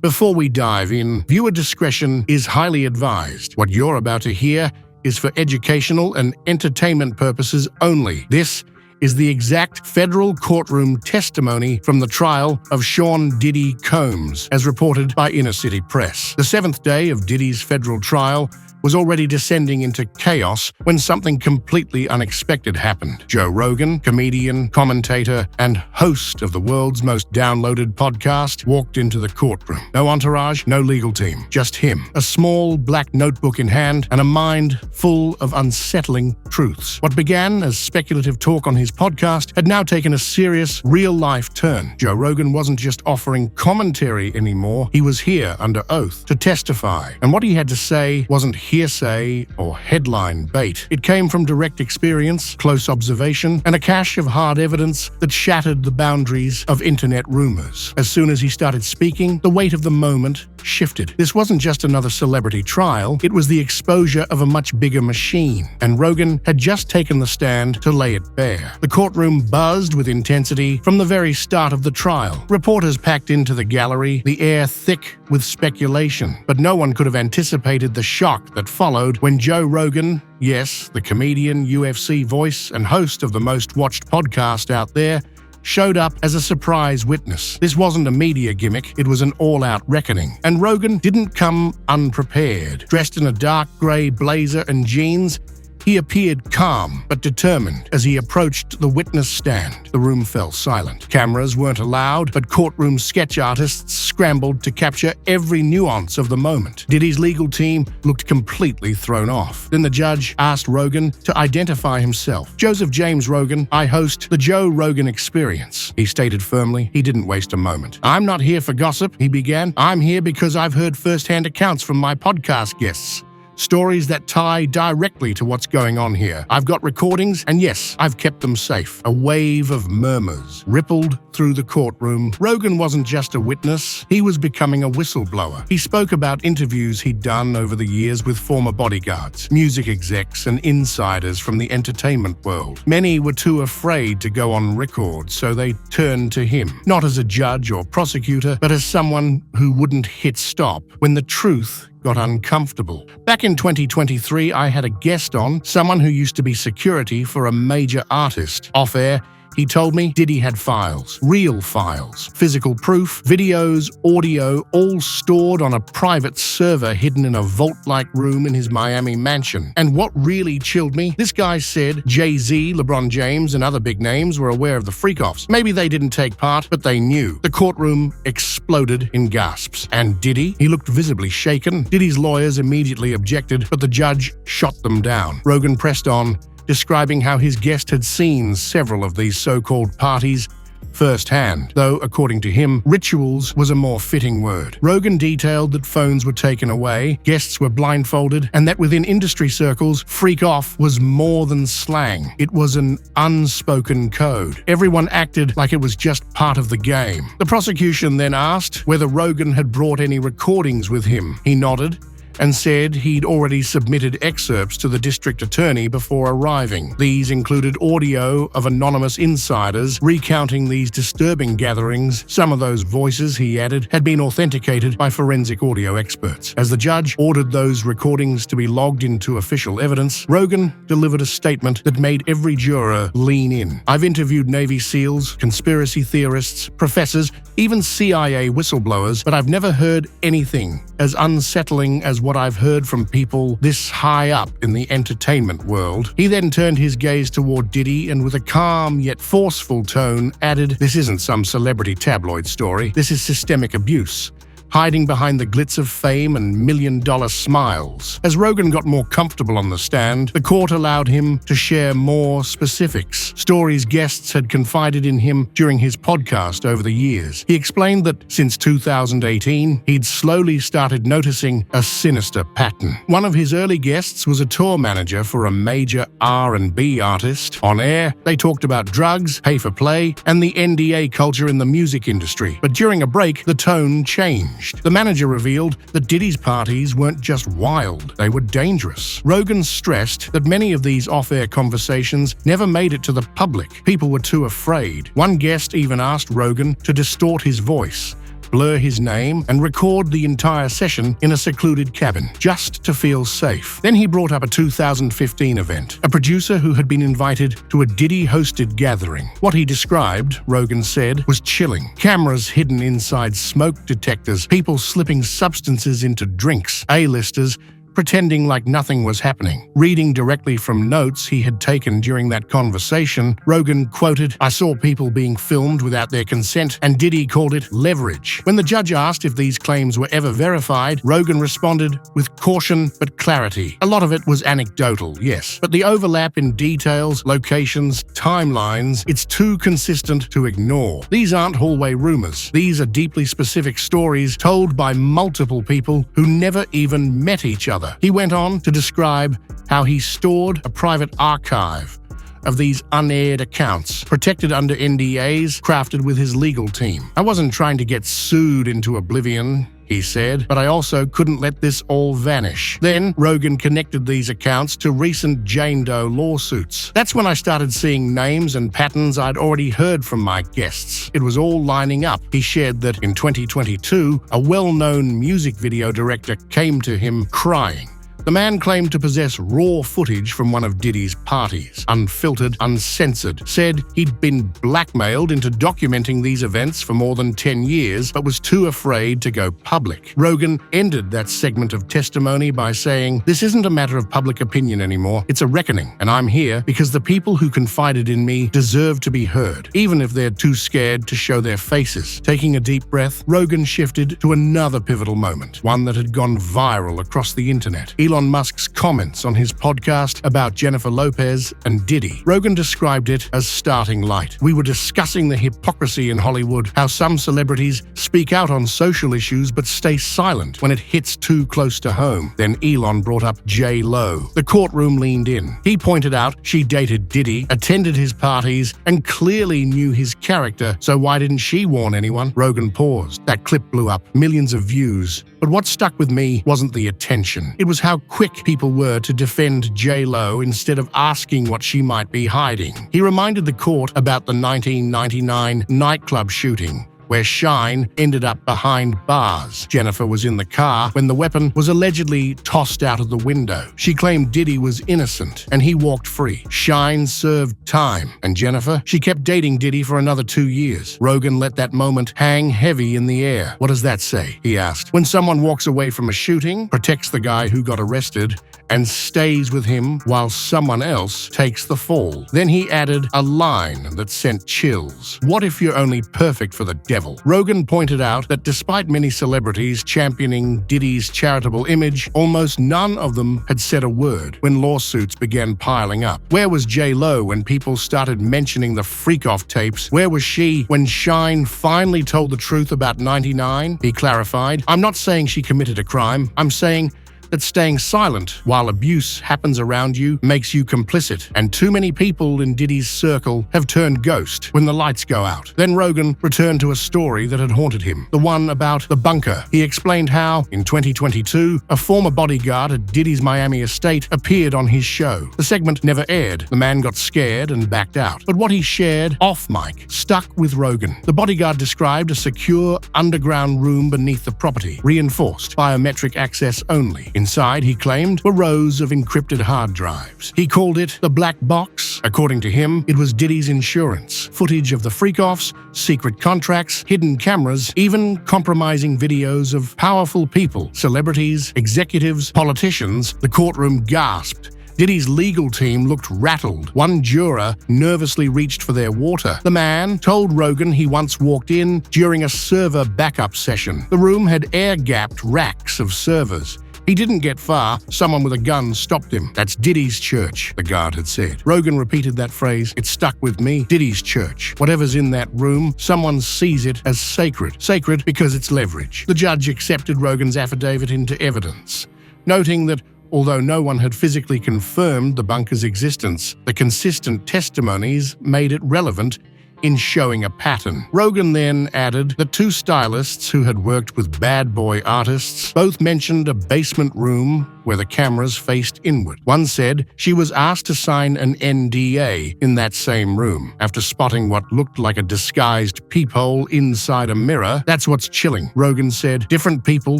Before we dive in, viewer discretion is highly advised. What you're about to hear is for educational and entertainment purposes only. This is the exact federal courtroom testimony from the trial of Sean Diddy Combs, as reported by Inner City Press. The seventh day of Diddy's federal trial was already descending into chaos when something completely unexpected happened. Joe Rogan, comedian, commentator, and host of the world's most downloaded podcast, walked into the courtroom. No entourage, no legal team, just him. A small black notebook in hand and a mind full of unsettling truths. What began as speculative talk on his podcast had now taken a serious, real-life turn. Joe Rogan wasn't just offering commentary anymore. He was here under oath to testify. And what he had to say wasn't hearsay or headline bait. It came from direct experience, close observation, and a cache of hard evidence that shattered the boundaries of internet rumors. As soon as he started speaking, the weight of the moment shifted. This wasn't just another celebrity trial, it was the exposure of a much bigger machine, and Rogan had just taken the stand to lay it bare. The courtroom buzzed with intensity from the very start of the trial. Reporters packed into the gallery, the air thick with speculation, but no one could have anticipated the shock that followed when Joe Rogan, yes, the comedian, UFC voice, and host of the most watched podcast out there, showed up as a surprise witness. This wasn't a media gimmick, it was an all-out reckoning. And Rogan didn't come unprepared. Dressed in a dark grey blazer and jeans, he appeared calm but determined as he approached the witness stand. The room fell silent. Cameras weren't allowed, but courtroom sketch artists scrambled to capture every nuance of the moment. Diddy's legal team looked completely thrown off. Then the judge asked Rogan to identify himself. "Joseph James Rogan, I host the Joe Rogan Experience," he stated firmly. He didn't waste a moment. "I'm not here for gossip," he began. "I'm here because I've heard first-hand accounts from my podcast guests. Stories that tie directly to what's going on here. I've got recordings, and yes, I've kept them safe." A wave of murmurs rippled through the courtroom. Rogan wasn't just a witness, he was becoming a whistleblower. He spoke about interviews he'd done over the years with former bodyguards, music execs, and insiders from the entertainment world. Many were too afraid to go on record, so they turned to him, not as a judge or prosecutor, but as someone who wouldn't hit stop when the truth got uncomfortable. Back in 2023, I had a guest on, someone who used to be security for a major artist. Off-air, he told me Diddy had files, real files, physical proof, videos, audio, all stored on a private server hidden in a vault-like room in his Miami mansion. And what really chilled me, this guy said Jay-Z, LeBron James, and other big names were aware of the freak-offs. Maybe they didn't take part, but they knew. The courtroom exploded in gasps. And Diddy? He looked visibly shaken. Diddy's lawyers immediately objected, but the judge shot them down. Rogan pressed on, describing how his guest had seen several of these so-called parties firsthand, though, according to him, rituals was a more fitting word. Rogan detailed that phones were taken away, guests were blindfolded, and that within industry circles, freak off was more than slang. It was an unspoken code. Everyone acted like it was just part of the game. The prosecution then asked whether Rogan had brought any recordings with him. He nodded and said he'd already submitted excerpts to the district attorney before arriving. These included audio of anonymous insiders recounting these disturbing gatherings. Some of those voices, he added, had been authenticated by forensic audio experts. As the judge ordered those recordings to be logged into official evidence, Rogan delivered a statement that made every juror lean in. "I've interviewed Navy SEALs, conspiracy theorists, professors, even CIA whistleblowers, but I've never heard anything as unsettling as what I've heard from people this high up in the entertainment world." He then turned his gaze toward Diddy and with a calm yet forceful tone added, "This isn't some celebrity tabloid story. This is systemic abuse, hiding behind the glitz of fame and million-dollar smiles." As Rogan got more comfortable on the stand, the court allowed him to share more specifics, stories guests had confided in him during his podcast over the years. He explained that since 2018, he'd slowly started noticing a sinister pattern. One of his early guests was a tour manager for a major R&B artist. On air, they talked about drugs, pay-for-play, and the NDA culture in the music industry. But during a break, the tone changed. The manager revealed that Diddy's parties weren't just wild, they were dangerous. Rogan stressed that many of these off-air conversations never made it to the public. People were too afraid. One guest even asked Rogan to distort his voice, blur his name, and record the entire session in a secluded cabin, just to feel safe. Then he brought up a 2015 event, a producer who had been invited to a Diddy-hosted gathering. What he described, Rogan said, was chilling. Cameras hidden inside smoke detectors, people slipping substances into drinks, A-listers pretending like nothing was happening. Reading directly from notes he had taken during that conversation, Rogan quoted, "I saw people being filmed without their consent, and Diddy called it leverage." When the judge asked if these claims were ever verified, Rogan responded with caution but clarity. A lot of it was anecdotal, yes, but the overlap in details, locations, timelines, it's too consistent to ignore. These aren't hallway rumors. These are deeply specific stories told by multiple people who never even met each other. He went on to describe how he stored a private archive of these unaired accounts, protected under NDAs, crafted with his legal team. "I wasn't trying to get sued into oblivion," he said, "but I also couldn't let this all vanish." Then, Rogan connected these accounts to recent Jane Doe lawsuits. "That's when I started seeing names and patterns I'd already heard from my guests. It was all lining up." He shared that in 2022, a well-known music video director came to him crying. The man claimed to possess raw footage from one of Diddy's parties, unfiltered, uncensored, said he'd been blackmailed into documenting these events for more than 10 years, but was too afraid to go public. Rogan ended that segment of testimony by saying, "This isn't a matter of public opinion anymore, it's a reckoning, and I'm here because the people who confided in me deserve to be heard, even if they're too scared to show their faces." Taking a deep breath, Rogan shifted to another pivotal moment, one that had gone viral across the internet. Elon Musk's comments on his podcast about Jennifer Lopez and Diddy. Rogan described it as starting light. "We were discussing the hypocrisy in Hollywood, how some celebrities speak out on social issues but stay silent when it hits too close to home." Then Elon brought up J.Lo. The courtroom leaned in. He pointed out she dated Diddy, attended his parties, and clearly knew his character, so why didn't she warn anyone? Rogan paused. That clip blew up, millions of views. But what stuck with me wasn't the attention. It was how quick people were to defend J.Lo instead of asking what she might be hiding. He reminded the court about the 1999 nightclub shooting, where Shine ended up behind bars. Jennifer was in the car when the weapon was allegedly tossed out of the window. She claimed Diddy was innocent, and he walked free. Shine served time, and Jennifer, she kept dating Diddy for another 2 years. Rogan let that moment hang heavy in the air. "What does that say?" he asked. "When someone walks away from a shooting, protects the guy who got arrested, and stays with him while someone else takes the fall." Then he added a line that sent chills. "What if you're only perfect for the devil?" Rogan pointed out that despite many celebrities championing Diddy's charitable image, almost none of them had said a word when lawsuits began piling up. Where was J.Lo when people started mentioning the freak-off tapes? Where was she when Shine finally told the truth about 99? He clarified, "I'm not saying she committed a crime. I'm saying that staying silent while abuse happens around you makes you complicit, and too many people in Diddy's circle have turned ghost when the lights go out." Then Rogan returned to a story that had haunted him, the one about the bunker. He explained how, in 2022, a former bodyguard at Diddy's Miami estate appeared on his show. The segment never aired. The man got scared and backed out. But what he shared off mic stuck with Rogan. The bodyguard described a secure underground room beneath the property, reinforced, biometric access only. Inside, he claimed, were rows of encrypted hard drives. He called it the black box. According to him, it was Diddy's insurance, footage of the freak-offs, secret contracts, hidden cameras, even compromising videos of powerful people, celebrities, executives, politicians. The courtroom gasped. Diddy's legal team looked rattled. One juror nervously reached for their water. The man told Rogan he once walked in during a server backup session. The room had air-gapped racks of servers. He didn't get far. Someone with a gun stopped him. "That's Diddy's church," the guard had said. Rogan repeated that phrase. "It stuck with me. Diddy's church. Whatever's in that room, someone sees it as sacred. Sacred because it's leverage." The judge accepted Rogan's affidavit into evidence, noting that although no one had physically confirmed the bunker's existence, the consistent testimonies made it relevant in showing a pattern. Rogan then added that two stylists who had worked with bad boy artists both mentioned a basement room where the cameras faced inward. One said she was asked to sign an NDA in that same room after spotting what looked like a disguised peephole inside a mirror. That's what's chilling. Rogan said different people,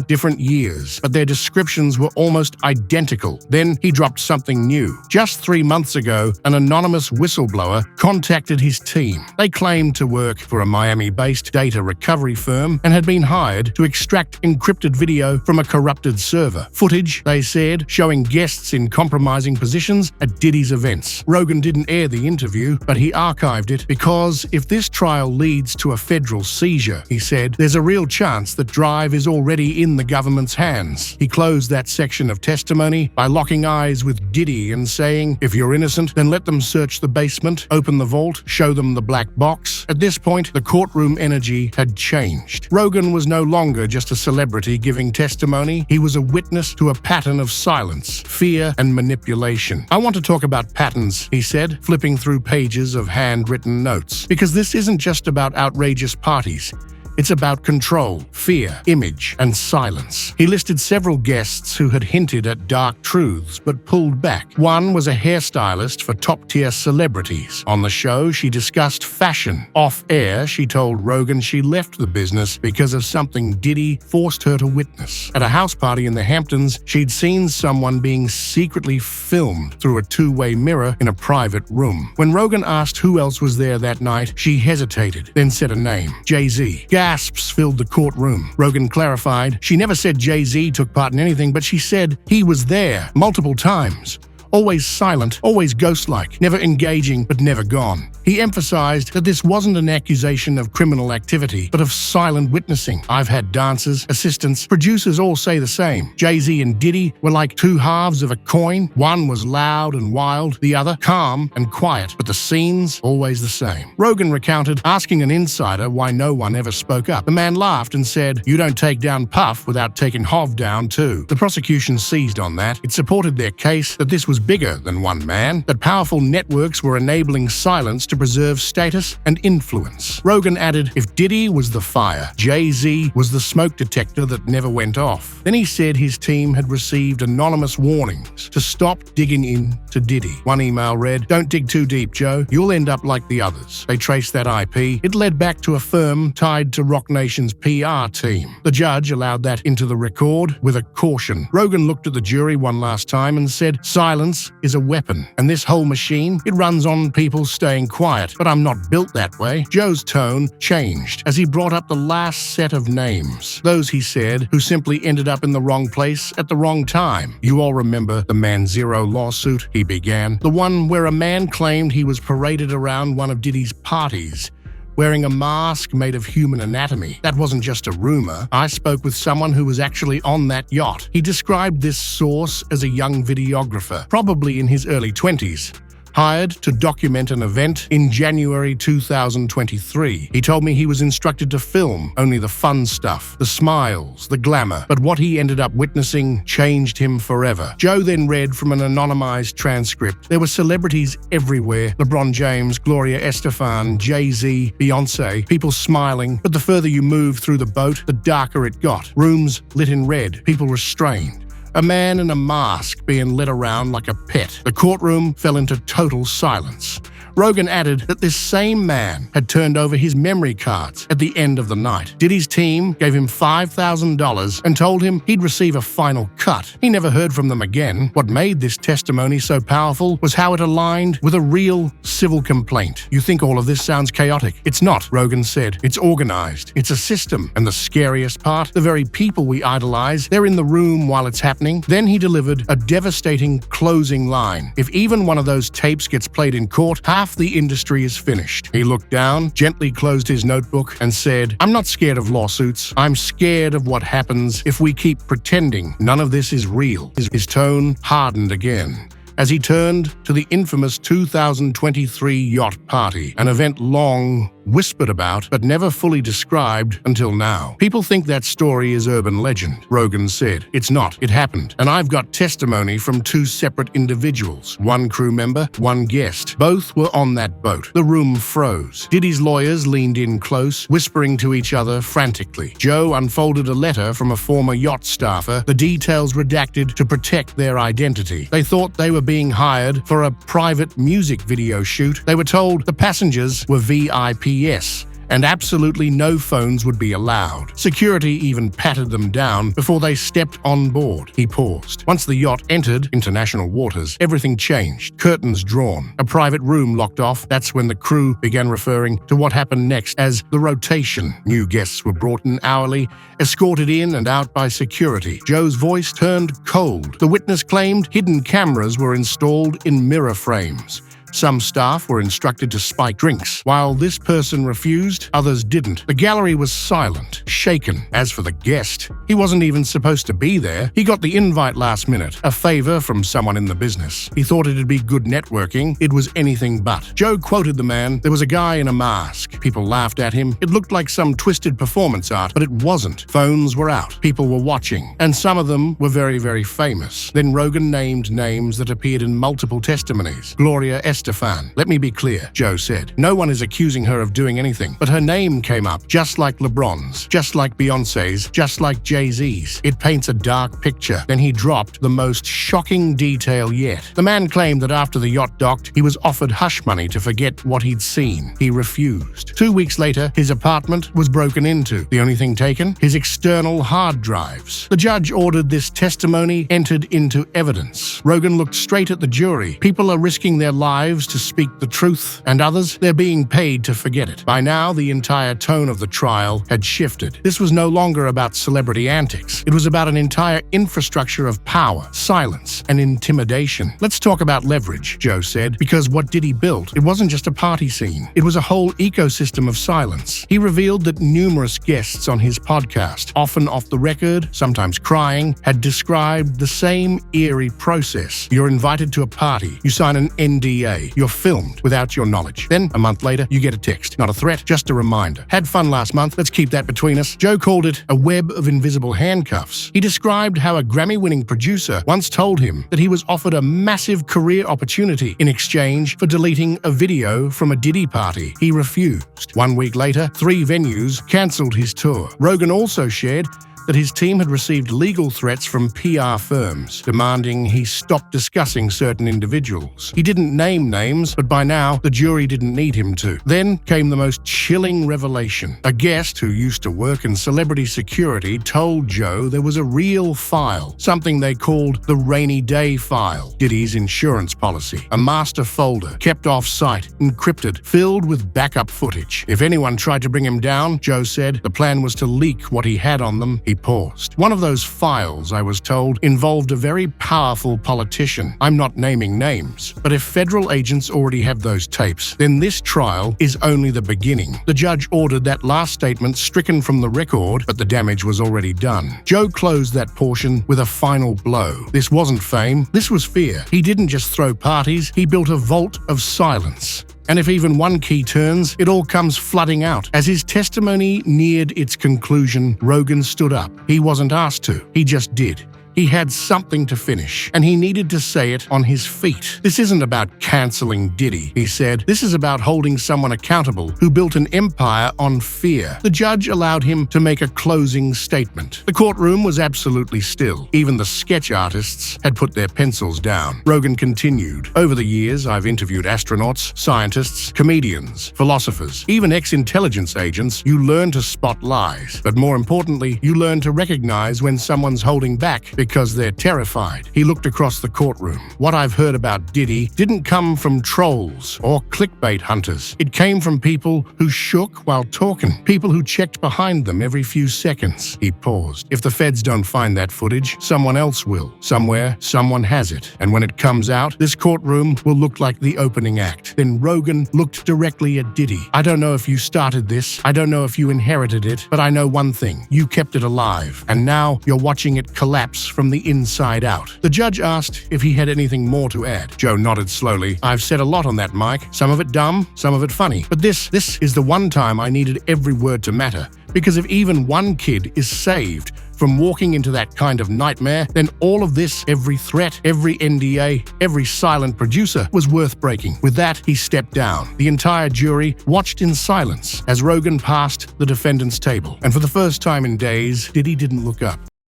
different years, but their descriptions were almost identical. Then he dropped something new. Just 3 months ago, an anonymous whistleblower contacted his team. They claimed to work for a Miami-based data recovery firm and had been hired to extract encrypted video from a corrupted server. Footage, they said, showing guests in compromising positions at Diddy's events. Rogan didn't air the interview, but he archived it because if this trial leads to a federal seizure, he said, there's a real chance that Drive is already in the government's hands. He closed that section of testimony by locking eyes with Diddy and saying, if you're innocent, then let them search the basement, open the vault, show them the black box. At this point, the courtroom energy had changed. Rogan was no longer just a celebrity giving testimony. He was a witness to a pattern of silence, fear, and manipulation. I want to talk about patterns, he said, flipping through pages of handwritten notes, because this isn't just about outrageous parties. It's about control, fear, image, and silence. He listed several guests who had hinted at dark truths but pulled back. One was a hairstylist for top-tier celebrities. On the show, she discussed fashion. Off-air, she told Rogan she left the business because of something Diddy forced her to witness. At a house party in the Hamptons, she'd seen someone being secretly filmed through a two-way mirror in a private room. When Rogan asked who else was there that night, she hesitated, then said a name, Jay-Z. Gasps filled the courtroom. Rogan clarified, she never said Jay-Z took part in anything, but she said he was there multiple times. Always silent, always ghost-like, never engaging, but never gone. He emphasized that this wasn't an accusation of criminal activity, but of silent witnessing. I've had dancers, assistants, producers all say the same. Jay-Z and Diddy were like two halves of a coin. One was loud and wild, the other calm and quiet, but the scenes always the same. Rogan recounted asking an insider why no one ever spoke up. The man laughed and said, you don't take down Puff without taking Hov down too. The prosecution seized on that. It supported their case that this was bigger than one man, that powerful networks were enabling silence to preserve status and influence. Rogan added, if Diddy was the fire, Jay-Z was the smoke detector that never went off. Then he said his team had received anonymous warnings to stop digging in to Diddy. One email read, don't dig too deep, Joe. You'll end up like the others. They traced that IP. It led back to a firm tied to Roc Nation's PR team. The judge allowed that into the record with a caution. Rogan looked at the jury one last time and said, silence is a weapon, and this whole machine, it runs on people staying quiet, but I'm not built that way. Joe's tone changed as he brought up the last set of names. Those, he said, who simply ended up in the wrong place at the wrong time. You all remember the Man Zero lawsuit, he began. The one where a man claimed he was paraded around one of Diddy's parties, wearing a mask made of human anatomy. That wasn't just a rumor. I spoke with someone who was actually on that yacht. He described this source as a young videographer, probably in his early 20s. Hired to document an event in January 2023. He told me he was instructed to film only the fun stuff, the smiles, the glamour, but what he ended up witnessing changed him forever. Joe then read from an anonymized transcript. There were celebrities everywhere. LeBron James, Gloria Estefan, Jay-Z, Beyonce, people smiling, but the further you moved through the boat, the darker it got. Rooms lit in red, people restrained. A man in a mask being led around like a pet. The courtroom fell into total silence. Rogan added that this same man had turned over his memory cards at the end of the night. Diddy's team gave him $5,000 and told him he'd receive a final cut. He never heard from them again. What made this testimony so powerful was how it aligned with a real civil complaint. You think all of this sounds chaotic? It's not, Rogan said. It's organized. It's a system. And the scariest part, the very people we idolize, they're in the room while it's happening. Then he delivered a devastating closing line. If even one of those tapes gets played in court, half the industry is finished. He looked down, gently closed his notebook, and said, I'm not scared of lawsuits. I'm scared of what happens if we keep pretending none of this is real. His tone hardened again as he turned to the infamous 2023 yacht party, an event long whispered about, but never fully described until now. People think that story is urban legend, Rogan said. It's not. It happened. And I've got testimony from two separate individuals. One crew member, one guest. Both were on that boat. The room froze. Diddy's lawyers leaned in close, whispering to each other frantically. Joe unfolded a letter from a former yacht staffer, the details redacted to protect their identity. They thought they were being hired for a private music video shoot. They were told the passengers were VIPs, and absolutely no phones would be allowed. Security even patted them down before they stepped on board. He paused. Once the yacht entered international waters, everything changed. Curtains drawn, a private room locked off. That's when the crew began referring to what happened next as the rotation. New guests were brought in hourly, escorted in and out by security. Joe's voice turned cold. The witness claimed hidden cameras were installed in mirror frames. Some staff were instructed to spike drinks. While this person refused, others didn't. The gallery was silent, shaken. As for the guest, he wasn't even supposed to be there. He got the invite last minute, a favor from someone in the business. He thought it'd be good networking. It was anything but. Joe quoted the man. There was a guy in a mask. People laughed at him. It looked like some twisted performance art, but it wasn't. Phones were out. People were watching, and some of them were very, very famous. Then Rogan named names that appeared in multiple testimonies. Gloria Estefan. Let me be clear, Joe said. No one is accusing her of doing anything, but her name came up, just like LeBron's, just like Beyonce's, just like Jay-Z's. It paints a dark picture. Then he dropped the most shocking detail yet. The man claimed that after the yacht docked, he was offered hush money to forget what he'd seen. He refused. 2 weeks later, his apartment was broken into. The only thing taken? His external hard drives. The judge ordered this testimony entered into evidence. Rogan looked straight at the jury. People are risking their lives to speak the truth, and others, they're being paid to forget it. By now, the entire tone of the trial had shifted. This was no longer about celebrity antics. It was about an entire infrastructure of power, silence, and intimidation. Let's talk about leverage, Joe said, because what Diddy built, it wasn't just a party scene. It was a whole ecosystem of silence. He revealed that numerous guests on his podcast, often off the record, sometimes crying, had described the same eerie process. You're invited to a party. You sign an NDA. You're filmed without your knowledge. Then, a month later, you get a text. Not a threat, just a reminder. Had fun last month. Let's keep that between us. Joe called it a web of invisible handcuffs. He described how a Grammy-winning producer once told him that he was offered a massive career opportunity in exchange for deleting a video from a Diddy party. He refused. 1 week later, 3 venues canceled his tour. Rogan also shared that his team had received legal threats from PR firms, demanding he stop discussing certain individuals. He didn't name names, but by now, the jury didn't need him to. Then came the most chilling revelation. A guest who used to work in celebrity security told Joe there was a real file, something they called the rainy day file, Diddy's insurance policy, a master folder kept off-site, encrypted, filled with backup footage. If anyone tried to bring him down, Joe said, the plan was to leak what he had on them. He paused. One of those files, I was told, involved a very powerful politician. I'm not naming names, but if federal agents already have those tapes, then this trial is only the beginning. The judge ordered that last statement stricken from the record, but the damage was already done. Joe closed that portion with a final blow. This wasn't fame, this was fear. He didn't just throw parties, he built a vault of silence. And if even one key turns, it all comes flooding out. As his testimony neared its conclusion, Rogan stood up. He wasn't asked to, he just did. He had something to finish, and he needed to say it on his feet. This isn't about canceling Diddy, he said. This is about holding someone accountable who built an empire on fear. The judge allowed him to make a closing statement. The courtroom was absolutely still. Even the sketch artists had put their pencils down. Rogan continued. Over the years, I've interviewed astronauts, scientists, comedians, philosophers, even ex-intelligence agents. You learn to spot lies. But more importantly, you learn to recognize when someone's holding back because they're terrified. He looked across the courtroom. What I've heard about Diddy didn't come from trolls or clickbait hunters. It came from people who shook while talking, people who checked behind them every few seconds. He paused. If the feds don't find that footage, someone else will. Somewhere, someone has it. And when it comes out, this courtroom will look like the opening act. Then Rogan looked directly at Diddy. I don't know if you started this. I don't know if you inherited it, but I know one thing. You kept it alive. And now you're watching it collapse from the inside out. The judge asked if he had anything more to add. Joe nodded slowly. I've said a lot on that, Mike. Some of it dumb, some of it funny. But this is the one time I needed every word to matter. Because if even one kid is saved from walking into that kind of nightmare, then all of this, every threat, every NDA, every silent producer was worth breaking. With that, he stepped down. The entire jury watched in silence as Rogan passed the defendant's table. And for the first time in days, Diddy didn't look up.